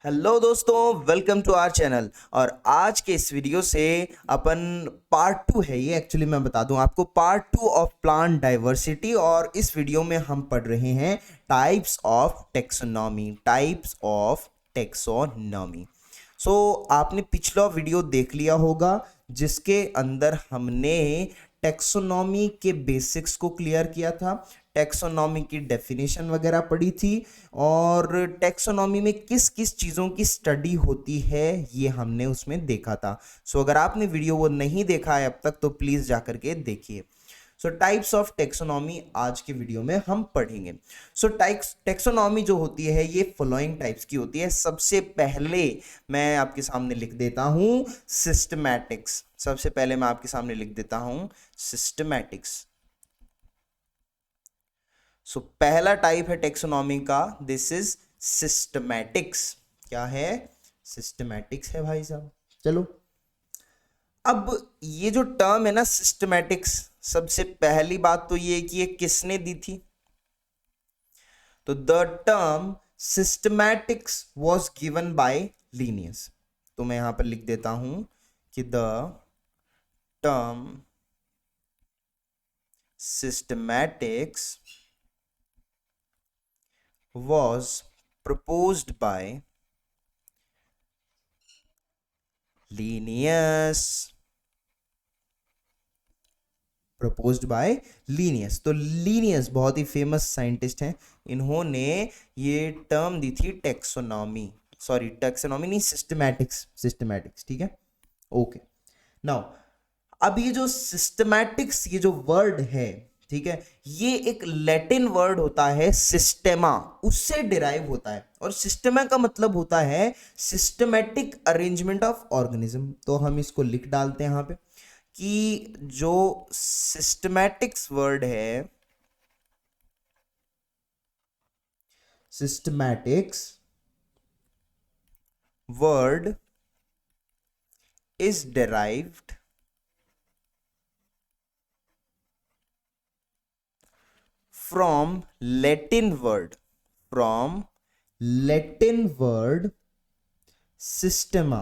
Hello दोस्तों, welcome to our channel. और आज के इस वीडियो से अपन पार्ट टू है ये। एक्चुअली मैं बता दूं आपको, part two of plant diversity. और इस वीडियो में हम पढ़ रहे हैं types of taxonomy. Types of taxonomy. आपने पिछला वीडियो देख लिया होगा जिसके अंदर हमने टेक्सोनॉमी के बेसिक्स को क्लियर किया था, टेक्सोनॉमी की डेफिनेशन वगैरह पढ़ी थी, और टेक्सोनॉमी में किस किस चीज़ों की स्टडी होती है ये हमने उसमें देखा था। अगर आपने वीडियो वो नहीं देखा है अब तक तो प्लीज़ जाकर के देखिए। टाइप्स ऑफ टेक्सोनॉमी आज के वीडियो में हम पढ़ेंगे। टेक्सोनॉमी जो होती है ये फॉलोइंग टाइप्स की होती है। सबसे पहले मैं आपके सामने लिख देता हूं सिस्टमैटिक्स। सबसे पहले मैं आपके सामने लिख देता हूं सिस्टमैटिक्स। पहला टाइप है टेक्सोनॉमी का, दिस इज सिस्टमैटिक्स। क्या है? सिस्टमैटिक्स है भाई साहब। चलो, अब ये जो टर्म है ना सिस्टमैटिक्स, सबसे पहली बात तो ये कि ये किसने दी थी? तो the term systematics was given by Linnaeus. तो मैं यहां पर लिख देता हूं कि the term systematics was proposed by Linnaeus। proposed by Linnaeus। तो Linnaeus बहुत ही फेमस साइंटिस्ट हैं। इन्होंने ये टर्म दी थी टेक्सोनॉमी, सॉरी टेक्सोनॉमी नहीं, सिस्टमैटिक्स। सिस्टमैटिक्स, ठीक है, ओके। नाउ अब ये जो सिस्टमैटिक्स, ये जो वर्ड है, ठीक है, ये एक लैटिन वर्ड होता है सिस्टेमा, उससे डिराइव होता है। और सिस्टेमा का मतलब होता है सिस्टमैटिक अरेंजमेंट ऑफ ऑर्गेनिज्म। तो हम इसको लिख डालते हैं यहां पे कि जो सिस्टमैटिक्स वर्ड है, systematics word is derived from Latin word systema।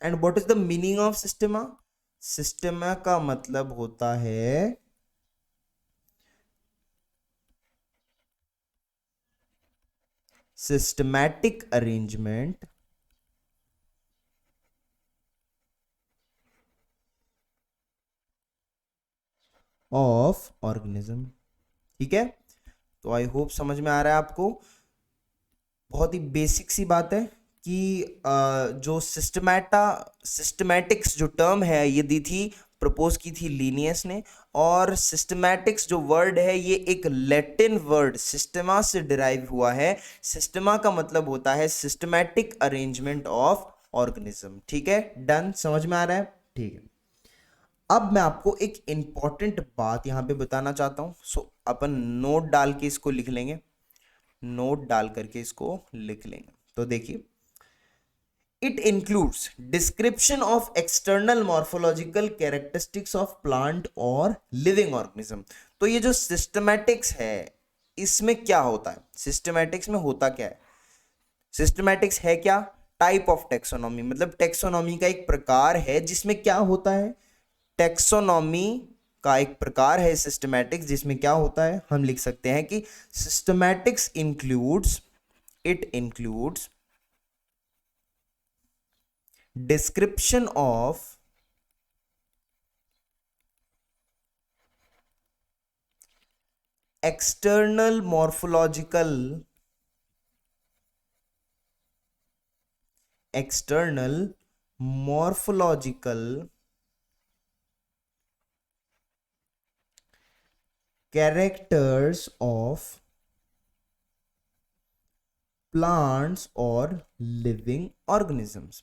and what is the meaning of systema? systema का मतलब होता है systematic arrangement ऑफ ऑर्गेनिज्म। ठीक है, तो आई होप समझ में आ रहा है आपको। बहुत ही बेसिक सी बात है कि जो सिस्टमैटिक्स जो टर्म है ये दी थी, प्रपोज की थी लीनियस ने। और सिस्टमैटिक्स जो वर्ड है ये एक लैटिन वर्ड सिस्टमा से डिराइव हुआ है। सिस्टमा का मतलब होता है सिस्टमैटिक अरेंजमेंट ऑफ ऑर्गेनिज्म। ठीक है, डन, समझ में आ रहा है? ठीक है, अब मैं आपको एक इंपॉर्टेंट बात यहां पे बताना चाहता हूं। अपन नोट डाल के इसको लिख लेंगे, नोट डाल करके इसको लिख लेंगे। तो देखिए, it includes description of external morphological characteristics of plant और लिविंग ऑर्गेनिज्म। तो ये जो सिस्टमैटिक्स है इसमें क्या होता है? सिस्टमैटिक्स में होता क्या है? सिस्टमैटिक्स है क्या? टाइप ऑफ टेक्सोनॉमी, मतलब टेक्सोनॉमी का एक प्रकार है जिसमें क्या होता है? टेक्सोनॉमी का एक प्रकार है सिस्टमैटिक्स, जिसमें क्या होता है? हम लिख सकते हैं कि systematics includes, it includes description of external morphological characters of plants or living organisms।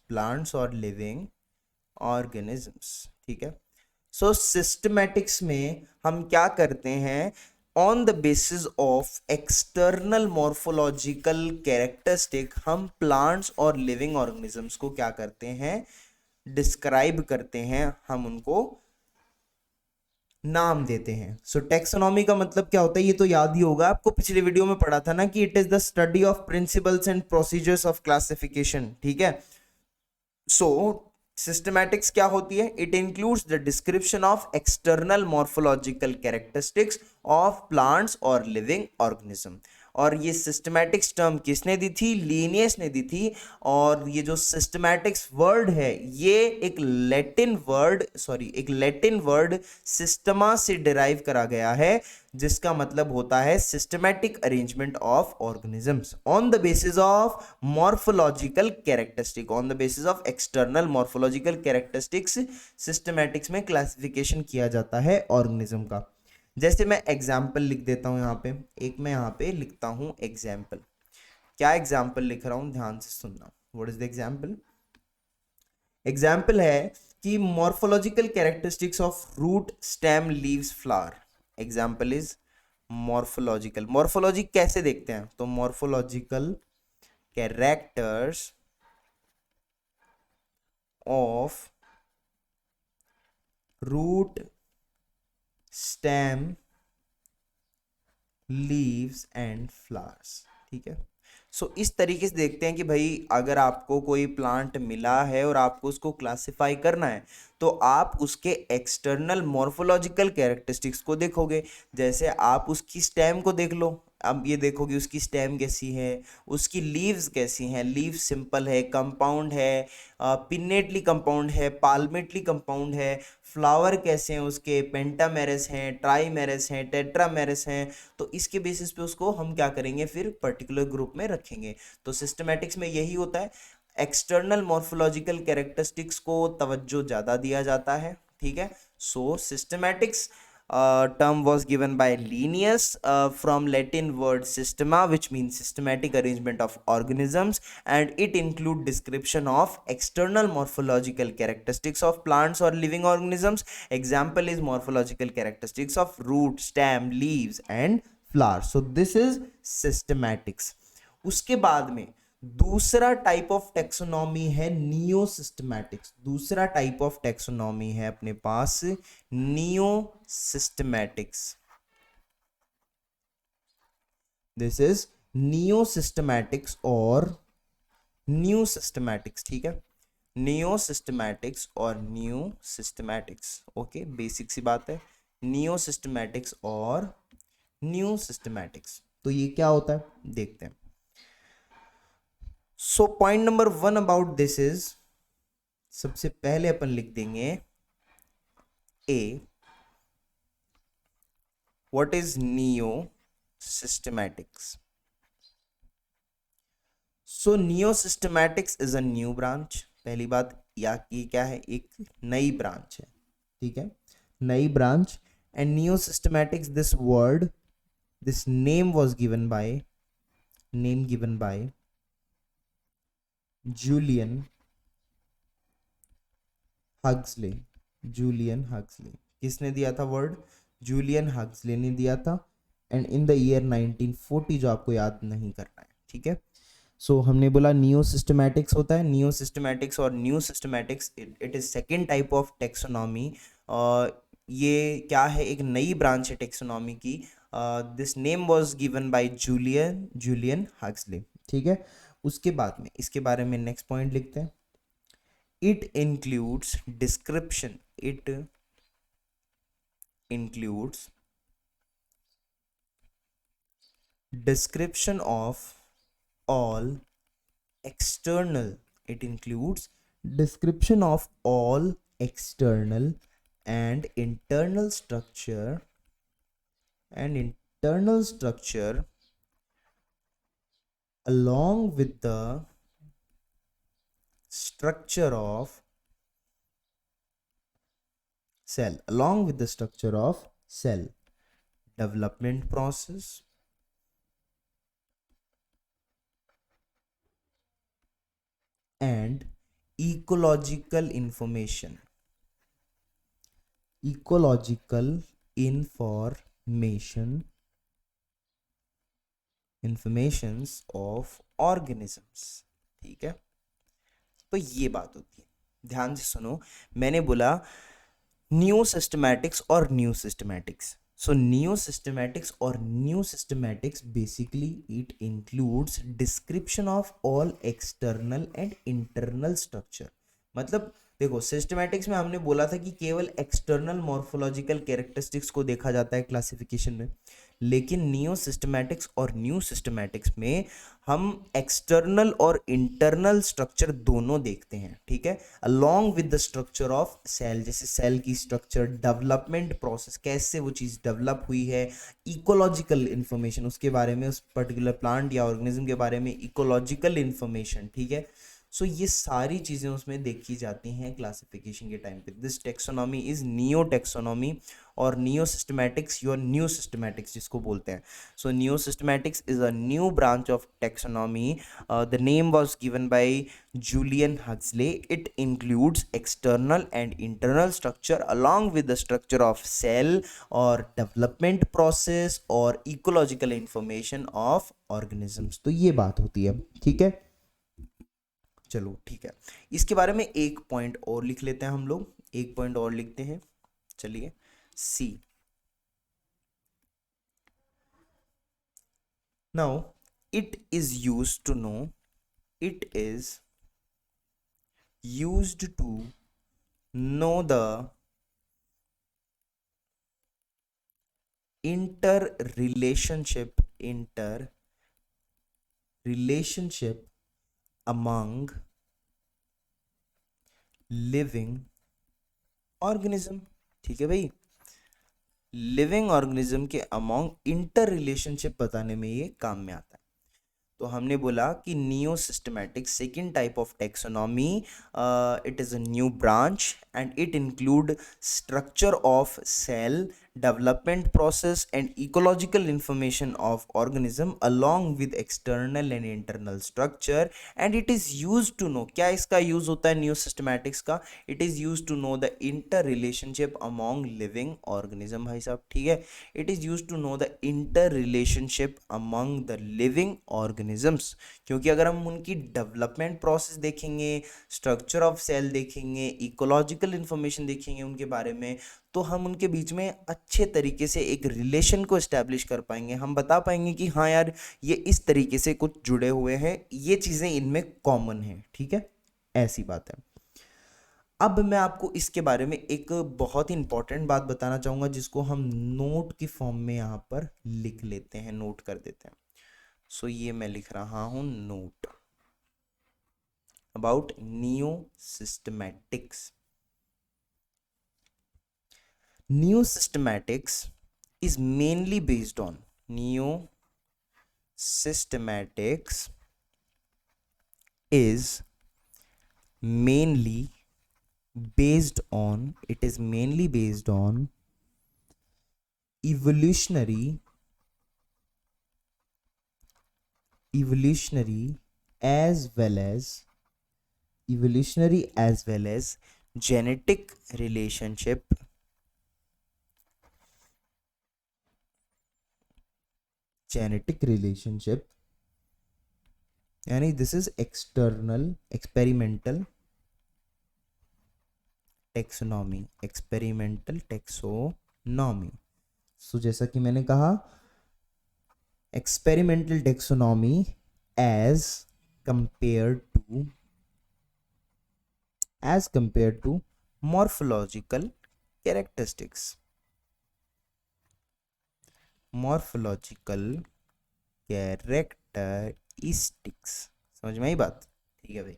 ठीक है, सिस्टमैटिक्स में हम क्या करते हैं? On the basis of external morphological characteristic हम प्लांट्स और लिविंग ऑर्गेनिजम्स को क्या करते हैं? डिस्क्राइब करते हैं, हम उनको नाम देते हैं। सो टेक्सोनॉमी का मतलब क्या होता है, ये तो याद ही होगा आपको, पिछले वीडियो में पढ़ा था ना कि it is the study of principles and procedures of classification, ठीक है। सो सिस्टमैटिक्स क्या होती है, it includes the description of external morphological characteristics of plants और लिविंग ऑर्गेनिज्म। और ये सिस्टमैटिक्स टर्म किसने दी थी, लीनियस ने दी थी। और ये जो सिस्टमैटिक्स वर्ड है ये एक लैटिन वर्ड सिस्टमा से डिराइव करा गया है, जिसका मतलब होता है systematic arrangement of organisms on the basis of morphological characteristic, on the basis of external morphological characteristics systematics में क्लासिफिकेशन किया जाता है ऑर्गेनिज्म का। जैसे मैं एग्जाम्पल लिख देता हूं यहाँ पे, मैं यहाँ पे लिखता हूं एग्जाम्पल। क्या एग्जाम्पल लिख रहा हूं, ध्यान से सुनना। What is the example? Example है कि morphological characteristics of root, stem, leaves, flower. Example is morphological. Morphology कैसे देखते हैं, तो morphological characters of root, stem, leaves and flowers, ठीक है। सो इस तरीके से देखते हैं कि भाई अगर आपको कोई प्लांट मिला है और आपको उसको क्लासिफाई करना है तो आप उसके एक्सटर्नल मॉर्फोलॉजिकल कैरेक्टरिस्टिक्स को देखोगे। जैसे आप उसकी स्टेम को देख लो, अब ये देखोगे उसकी स्टेम कैसी है, उसकी लीव्स कैसी हैं, लीव्स सिंपल है, कंपाउंड है, पिन्नेटली कंपाउंड है, पाल्मेटली कंपाउंड है, फ्लावर कैसे हैं उसके, पेंटामेरस हैं, ट्राईमेरस हैं, टेट्रामेरस हैं। तो इसके बेसिस पे उसको हम क्या करेंगे, फिर पर्टिकुलर ग्रुप में रखेंगे। तो सिस्टमैटिक्स में यही होता है, एक्सटर्नल मॉर्फोलॉजिकल कैरेक्टरिस्टिक्स को तवज्जो ज़्यादा दिया जाता है, ठीक है। सो systematics term was given by Linnaeus from Latin word systema, which means systematic arrangement of organisms, and it include description of external morphological characteristics of plants or living organisms. Example is morphological characteristics of root, stem, leaves and flowers. So this is systematics. उसके बाद में दूसरा type of taxonomy है neo systematics. दूसरा type of taxonomy है अपने पास neo systematics. This is neo systematics और न्यू सिस्टमैटिक्स, ठीक है। नियो सिस्टमैटिक्स और न्यू सिस्टमैटिक्स, ओके, बेसिक सी बात है। नियो सिस्टमैटिक्स और न्यू सिस्टमैटिक्स, तो ये क्या होता है देखते हैं। So point number 1 about this is, सबसे पहले अपन लिख देंगे A, what is neo systematics. So neo systematics is a new branch. पहली बात या ये क्या है, एक नई ब्रांच है, ठीक है, नई branch. And neo systematics, this word, this name was given by Julian Huxley. Julian Huxley, किसने दिया था वर्ड, जूलियन हक्सले ने दिया था। एंड इन द ईयर 1940, जो आपको याद नहीं करना है, ठीक है। सो हमने बोला नियो सिस्टमैटिक्स होता है, नियो सिस्टमैटिक्स और new systematics, it is second type of taxonomy. ये क्या है, एक नई ब्रांच है टेक्सोनॉमी की। This name was given by Julian Huxley, ठीक है। उसके बाद में इसके बारे में नेक्स्ट पॉइंट लिखते हैं। It includes description of all external and internal structure along with the structure of cell, development process, and ecological informations of organisms, ठीक है। तो ये बात होती है, ध्यान से सुनो। मैंने बोला न्यू सिस्टमैटिक्स और new systematics. So neo systematics or new systematics basically it includes description of all external and internal structure. मतलब देखो सिस्टमैटिक्स में हमने बोला था कि केवल एक्सटर्नल मॉर्फोलॉजिकल कैरेक्टरिस्टिक्स को देखा जाता है क्लासिफिकेशन में, लेकिन नियो सिस्टमैटिक्स और न्यू सिस्टमैटिक्स में हम एक्सटर्नल और इंटरनल स्ट्रक्चर दोनों देखते हैं. ठीक है, along with the structure of cell, जैसे सेल की स्ट्रक्चर, डेवलपमेंट प्रोसेस, कैसे वो चीज़ डेवलप हुई है, इकोलॉजिकल इंफॉर्मेशन उसके बारे में, उस पर्टिकुलर प्लांट या ऑर्गेनिज्म के बारे में इकोलॉजिकल इंफॉर्मेशन. ठीक है, सो ये सारी चीज़ें उसमें देखी जाती हैं क्लासिफिकेशन के टाइम पे. This taxonomy is neo taxonomy और neo systematics your new systematics जिसको बोलते हैं. So neo systematics is a new branch of taxonomy. The name was given by Julian Huxley. It includes external and internal structure along with the structure of cell or development process or ecological information of organisms. तो ये बात होती है. ठीक है, चलो ठीक है, इसके बारे में एक पॉइंट और लिख लेते हैं हम लोग. एक पॉइंट और लिखते हैं, चलिए. See, now it is used to know, इट इज used to know the interrelationship among living organism. ठीक है भाई, लिविंग ऑर्गेनिज्म के अमॉन्ग इंटर रिलेशनशिप बताने में ये काम में आता है. तो हमने बोला कि neo systematic second type of taxonomy, it is a new branch and it include structure of cell, development process and ecological information of organism along with external and internal structure. And it is use to know, क्या इसका use होता है neo systematics का? It is use to know the inter relationship among living organism. भाई साहब ठीक है, it is use to know the inter relationship among the living organisms. क्योंकि अगर हम उनकी डेवलपमेंट प्रोसेस देखेंगे, स्ट्रक्चर ऑफ सेल देखेंगे, इकोलॉजिकल इंफॉर्मेशन देखेंगे उनके बारे में, तो हम उनके बीच में अच्छे तरीके से एक रिलेशन को एस्टैब्लिश कर पाएंगे. हम बता पाएंगे कि हाँ यार ये इस तरीके से कुछ जुड़े हुए हैं, ये चीज़ें इनमें कॉमन हैं. ठीक है, ऐसी बात है. अब मैं आपको इसके बारे में एक बहुत ही इंपॉर्टेंट बात बताना चाहूँगा जिसको हम नोट की फॉर्म में यहाँ पर लिख लेते हैं, नोट कर देते हैं. सो ये मैं लिख रहा हूँ note about neo systematics. Neo systematics is mainly based on neo systematics is mainly based on evolutionary as well as genetic relationship यानी this is external experimental taxonomy. So जैसा कि मैंने कहा, experimental taxonomy as compare to morphological characteristics. समझ में आई बात? ठीक है भाई,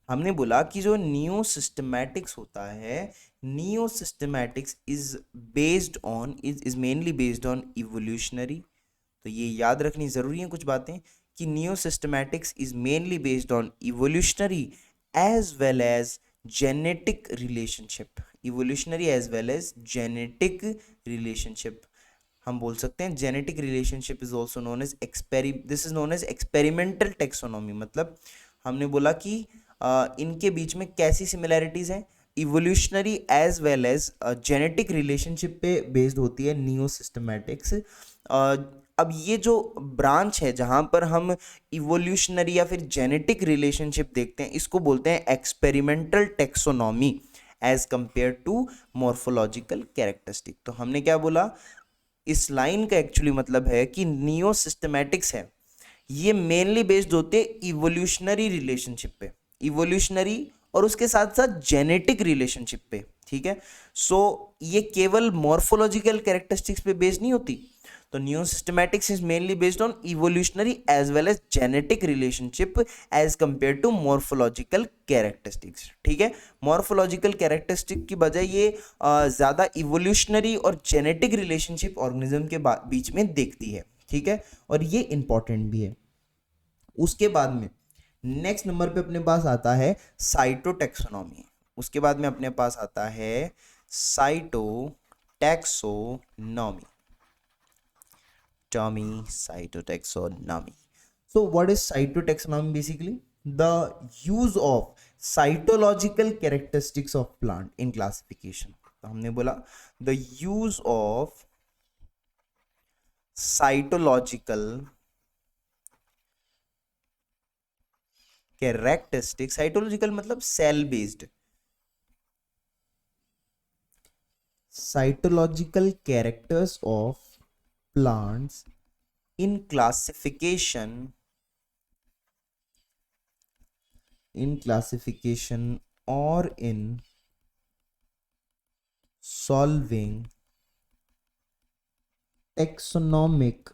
हमने बोला कि जो नियो सिस्टमैटिक्स होता है, neo systematics is mainly based on evolutionary. तो ये याद रखनी जरूरी है कुछ बातें कि neo systematics is mainly based on evolutionary as well as genetic relationship. हम बोल सकते हैं genetic relationship is also known as experimental taxonomy. मतलब हमने बोला कि इनके बीच में कैसी सिमिलैरिटीज हैं, evolutionary as well as genetic relationship पे बेस्ड होती है नियो सिस्टमैटिक्स. अब ये जो ब्रांच है जहाँ पर हम इवोल्यूशनरी या फिर जेनेटिक रिलेशनशिप देखते हैं, इसको बोलते हैं experimental taxonomy. As compare to morphological characteristic. तो हमने क्या बोला, इस लाइन का एक्चुअली मतलब है कि नियो सिस्टमैटिक्स है ये मेनली बेस्ड होते हैं इवोल्यूशनरी रिलेशनशिप पे, इवोल्यूशनरी और उसके साथ साथ जेनेटिक रिलेशनशिप पे, ठीक है। सो ये केवल मॉर्फोलॉजिकल कैरेक्टरिस्टिक्स पे बेस्ड नहीं होती। तो new systematics is mainly based on evolutionary as well as genetic relationship as compare to morphological characteristics, ठीक है। मॉर्फोलॉजिकल कैरेक्टरिस्टिक की बजाय ये ज़्यादा इवोल्यूशनरी और जेनेटिक रिलेशनशिप ऑर्गेनिज्म के बीच में देखती है, ठीक है, और ये इंपॉर्टेंट भी है। उसके बाद में नेक्स्ट नंबर पे अपने पास आता है साइटोटैक्सोनॉमी। उसके बाद में अपने पास आता है cytotaxonomy, Tommy cytotaxonomy. So what is cytotaxonomy? Basically the use of cytological characteristics of plant in classification। तो हमने बोला the use of cytological characteristics, cytological मतलब cell based, cytological characters of plants in classification, or in solving taxonomic,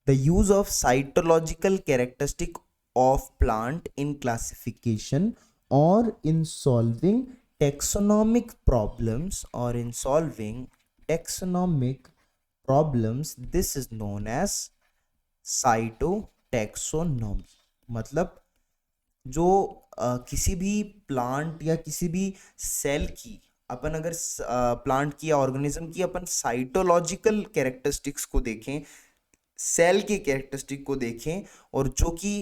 the use of cytological characteristic of plant in classification or in solving taxonomic problems, this is known as cytotaxonomy. मतलब जो किसी भी plant या किसी भी cell की अपन अगर plant की या ऑर्गेनिज्म की अपन साइटोलॉजिकल कैरेक्टरिस्टिक्स को देखें, सेल के कैरेक्टरिस्टिक को देखें, और जो कि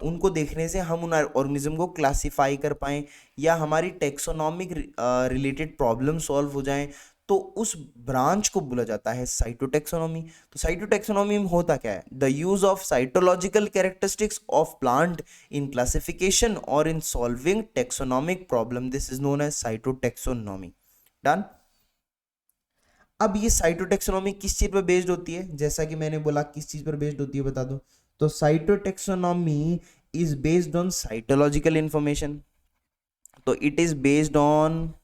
उनको देखने से हम उन ऑर्गेनिज्म को क्लासिफाई कर पाएं या हमारी टेक्सोनॉमिक रिलेटेड प्रॉब्लम सॉल्व हो जाएं, तो उस ब्रांच को बोला जाता है साइटोटैक्सोनॉमी। तो साइटोटैक्सोनॉमी में होता क्या है, the use of cytological characteristics of plant in classification और in solving taxonomic problem, this is known as cytotaxonomy. Done. अब ये साइटोटैक्सोनॉमी किस चीज पर बेस्ड होती है, जैसा कि मैंने बोला किस चीज पर बेस्ड होती है बता दो। तो cytotaxonomy is based on cytological information. तो it is based on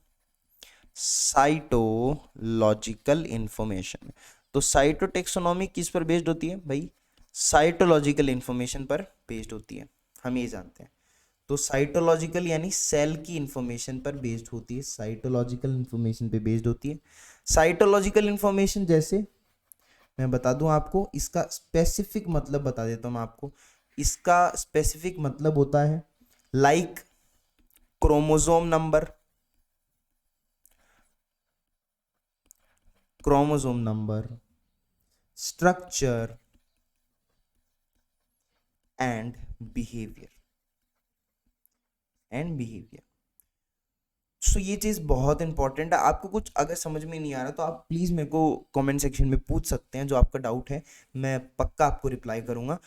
cytological information. तो साइटोटैक्सोनॉमी किस पर बेस्ड होती है भाई, साइटोलॉजिकल इंफॉर्मेशन पर बेस्ड होती है, हम ये जानते हैं। तो साइटोलॉजिकल यानी सेल की इंफॉर्मेशन पर बेस्ड होती है, साइटोलॉजिकल इंफॉर्मेशन पे बेस्ड होती है। साइटोलॉजिकल इंफॉर्मेशन जैसे मैं बता दूं आपको, इसका स्पेसिफिक मतलब बता देता हूं मैं आपको। इसका स्पेसिफिक मतलब होता है like chromosome number, structure and behaviour, so ये चीज़ बहुत इंपॉर्टेंट है। आपको कुछ अगर समझ में नहीं आ रहा तो आप प्लीज़ मेरे को कमेंट सेक्शन में पूछ सकते हैं, जो आपका डाउट है मैं पक्का आपको रिप्लाई करूंगा।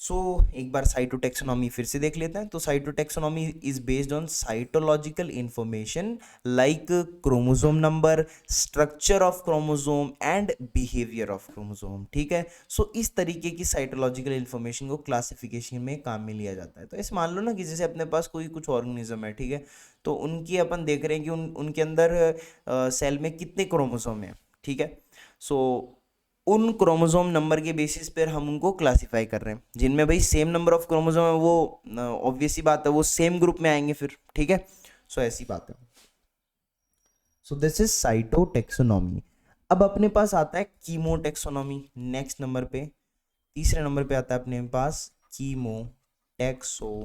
सो एक बार साइटोटैक्सोनॉमी फिर से देख लेते हैं। तो cytotaxonomy is based on cytological information like chromosome number, structure of chromosome and behaviour of chromosome, ठीक है। सो इस तरीके की साइटोलॉजिकल इंफॉर्मेशन को क्लासिफिकेशन में काम में लिया जाता है। तो ऐसे मान लो ना कि जैसे अपने पास कोई कुछ ऑर्गेनिज्म है, ठीक है, तो उनकी अपन देख रहे हैं कि उनके अंदर सेल में कितने क्रोमोसोम हैं, ठीक है। सो उन क्रोमोसोम नंबर के बेसिस पर हम उनको क्लासिफाई कर रहे हैं। जिनमें भाई सेम नंबर ऑफ क्रोमोसोम है वो ऑब्वियस सी बात है वो सेम ग्रुप में आएंगे फिर, ठीक है। सो ऐसी बात है। So this is cytotaxonomy. अब अपने पास आता है कीमोटैक्सोनॉमी नेक्स्ट नंबर पे, तीसरे नंबर पे आता है अपने पास कीमोटैक्सोनॉमी।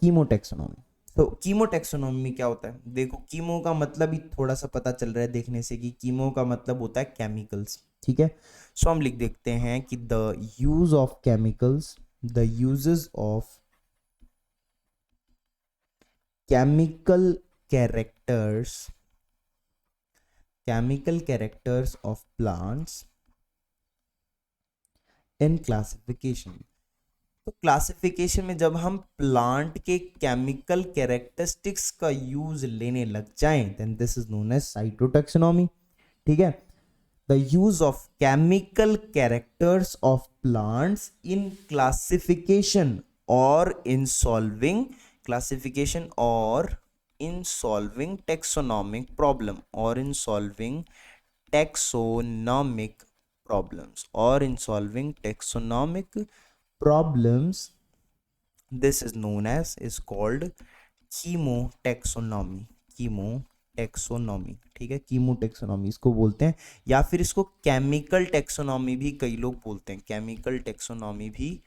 कीमोटैक्सोनॉमी, तो कीमोटैक्सोनॉमी में क्या होता है, देखो कीमो का मतलब ही थोड़ा सा पता चल रहा है देखने से कि कीमो का मतलब होता है केमिकल्स, ठीक है। सो हम लिख देखते हैं कि the use of chemicals, the uses of chemical characters of plants in classification. तो क्लासिफिकेशन में जब हम प्लांट के केमिकल कैरेक्टरिस्टिक्स का यूज लेने लग जाएं then this is known as cytotaxonomy. ठीक है, the use of chemical characters of plants in classification और in solving classification or in solving taxonomic problem or in solving taxonomic problems or in solving taxonomic problems, this is known as is called chemotaxonomy। chemotaxonomy, ठीक है, कीमोटेक्सोनॉमी इसको बोलते हैं, या फिर इसको chemical taxonomy भी कई लोग बोलते हैं, केमिकल टेक्सोनॉमी भी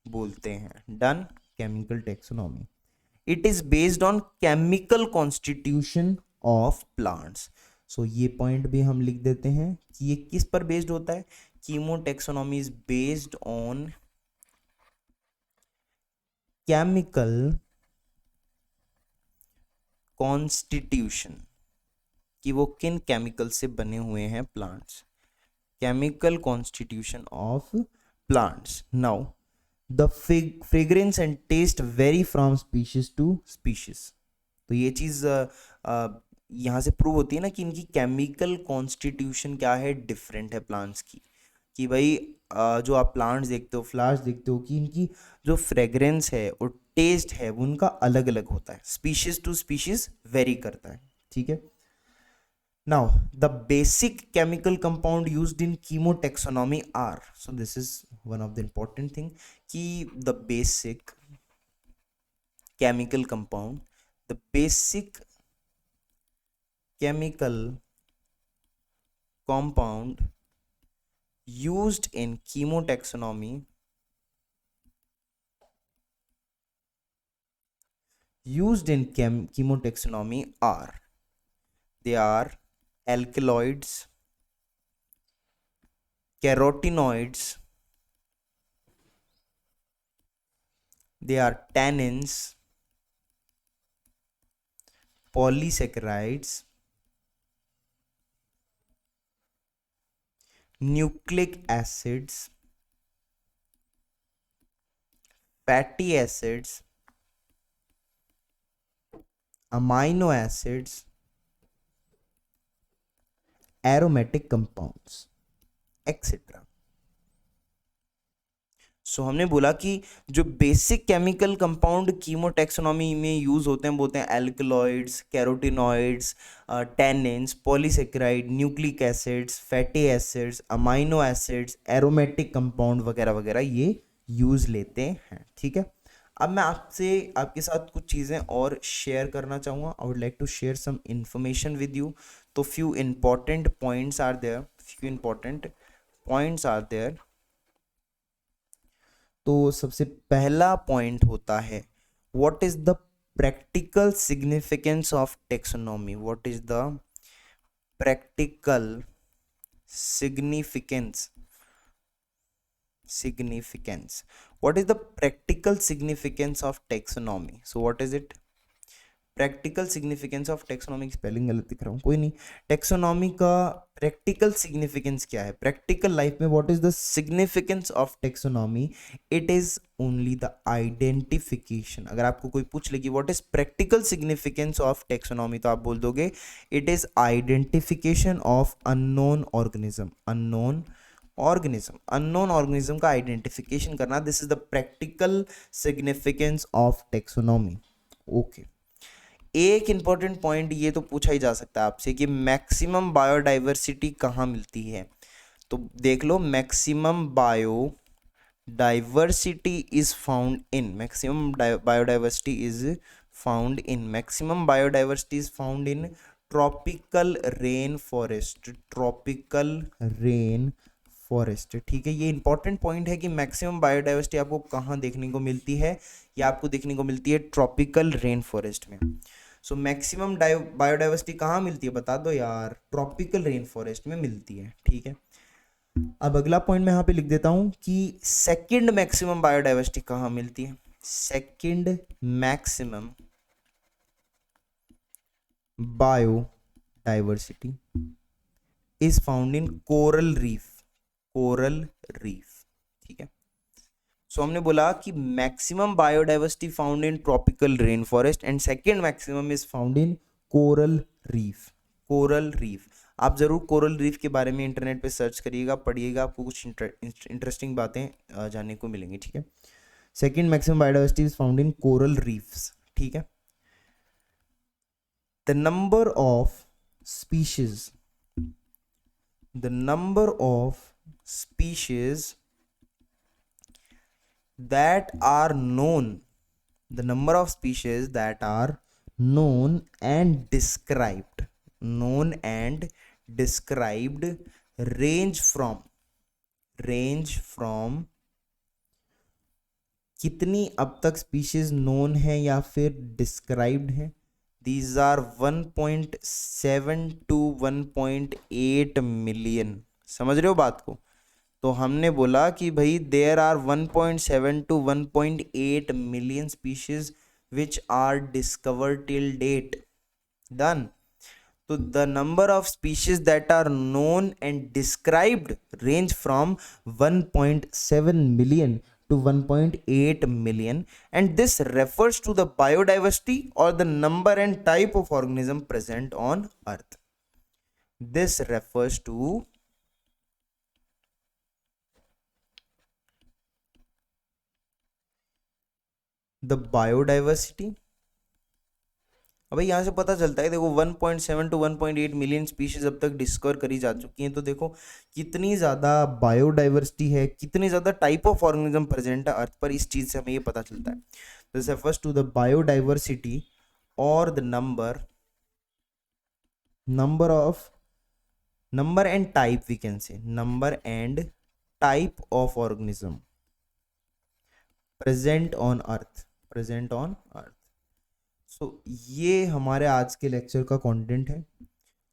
बोलते हैं। Done, chemical taxonomy. It is based on chemical constitution of plants. So ये पॉइंट भी हम लिख देते हैं कि ये किस पर बेस्ड होता है। Chemotaxonomy is based on chemical constitution, कि वो किन केमिकल से बने हुए हैं plants, chemical constitution of plants. Now the fragrance and taste vary from species to species. तो ये चीज़ यहाँ से प्रूव होती है ना कि इनकी केमिकल कॉन्स्टिट्यूशन क्या है, डिफरेंट है प्लांट्स की। कि भाई जो आप प्लांट्स देखते हो, फ्लावर्स देखते हो, कि इनकी जो फ्रेग्रेंस है और टेस्ट है वो उनका अलग अलग होता है, स्पीशीज टू स्पीशीज वेरी करता है। ठीक है, now the basic chemical compound used in chemotaxonomy are, so this is one of the important thing, कि the basic chemical compound, the basic chemical compound used in chemotaxonomy, chemotaxonomy are, they are alkaloids, carotenoids, they are tannins, polysaccharides, nucleic acids, fatty acids, amino acids, aromatic compounds, etc. सो हमने बोला कि जो basic chemical compound कीमोटेक्सोनॉमी में use होते हैं बोलते हैं alkaloids, carotenoids, tannins, polysaccharide, nucleic acids, fatty acids, amino acids, aromatic compound वगैरह वगैरह ये यूज लेते हैं। ठीक है, अब मैं आपके साथ कुछ चीज़ें और शेयर करना चाहूँगा। I would like to share some information with you. तो few important points are there, तो सबसे पहला पॉइंट होता है what is the practical significance of taxonomy. What is the practical significance what is the practical significance of taxonomy? So what is it? Practical significance of taxonomy, spelling गलत दिख रहा हूँ, कोई नहीं। टेक्सोनॉमी का प्रैक्टिकल सिग्निफिकेंस क्या है practical life में? What is the significance of taxonomy? It is only the identification. अगर आपको कोई पूछ ले कि what is practical significance of taxonomy, तो आप बोल दोगे it is identification of unknown organism. Unknown organism का आइडेंटिफिकेशन करना, this is the practical significance of taxonomy. Okay, एक इंपॉर्टेंट पॉइंट ये तो पूछा ही जा सकता है आपसे कि मैक्सिमम बायोडाइवर्सिटी कहाँ मिलती है। तो देख लो, maximum biodiversity is found in tropical rain forest. ठीक है, ये इंपॉर्टेंट पॉइंट है कि मैक्सिमम बायोडाइवर्सिटी आपको कहाँ देखने को मिलती है, या आपको देखने को मिलती है ट्रॉपिकल रेन फॉरेस्ट में। सो मैक्सिमम बायोडाइवर्सिटी कहाँ मिलती है बता दो यार, ट्रॉपिकल रेन फॉरेस्ट में मिलती है। ठीक है, अब अगला पॉइंट मैं यहाँ पे लिख देता हूं कि सेकंड मैक्सिमम बायोडाइवर्सिटी कहाँ मिलती है। Second maximum biodiversity is found in coral reef. ठीक है, सो हमने बोला कि maximum biodiversity found in tropical rain forest and second maximum is found in coral reef. Coral reef, आप जरूर कोरल रीफ के बारे में इंटरनेट पे सर्च करिएगा, पढ़िएगा, आपको कुछ इंटरेस्टिंग बातें जानने को मिलेंगी, ठीक है। Second maximum biodiversity is found in coral reefs, ठीक है। The number of species, the number of species that are known, the number of species that are known and described, known and described range from कितनी अब तक species known है या फिर described है। These are 1.7 to 1.8 million, समझ रहे हो बात को। तो हमने बोला कि भाई there are 1.7 to 1.8 million species which are discovered till date, done. तो the number of species that are known and described range from 1.7 million to 1.8 million, and this refers to the biodiversity or the number and type of organism present on earth. This refers to the biodiversity। अब भाई यहाँ से पता चलता है, देखो 1.7 to 1.8 million species अब तक डिस्कवर करी जा चुकी हैं, तो देखो कितनी ज़्यादा बायोडाइवर्सिटी है, कितनी ज़्यादा टाइप ऑफ ऑर्गेनिज्म प्रेजेंट है अर्थ पर, इस चीज़ से हमें ये पता चलता है। This refers to the biodiversity और the number and type, we can say number and type of organism present on earth, so ये हमारे आज के लेक्चर का कंटेंट है।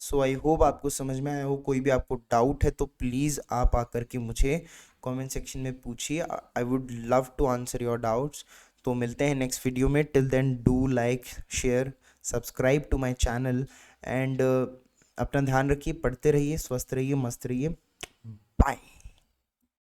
सो आई होप आपको समझ में आया हो। कोई भी आपको डाउट है तो प्लीज़ आप आकर के मुझे कमेंट सेक्शन में पूछिए, I would love to answer your doubts. तो मिलते हैं नेक्स्ट वीडियो में, till then do like, share, subscribe to my channel and अपना ध्यान रखिए, पढ़ते रहिए, स्वस्थ रहिए, मस्त रहिए, बाय।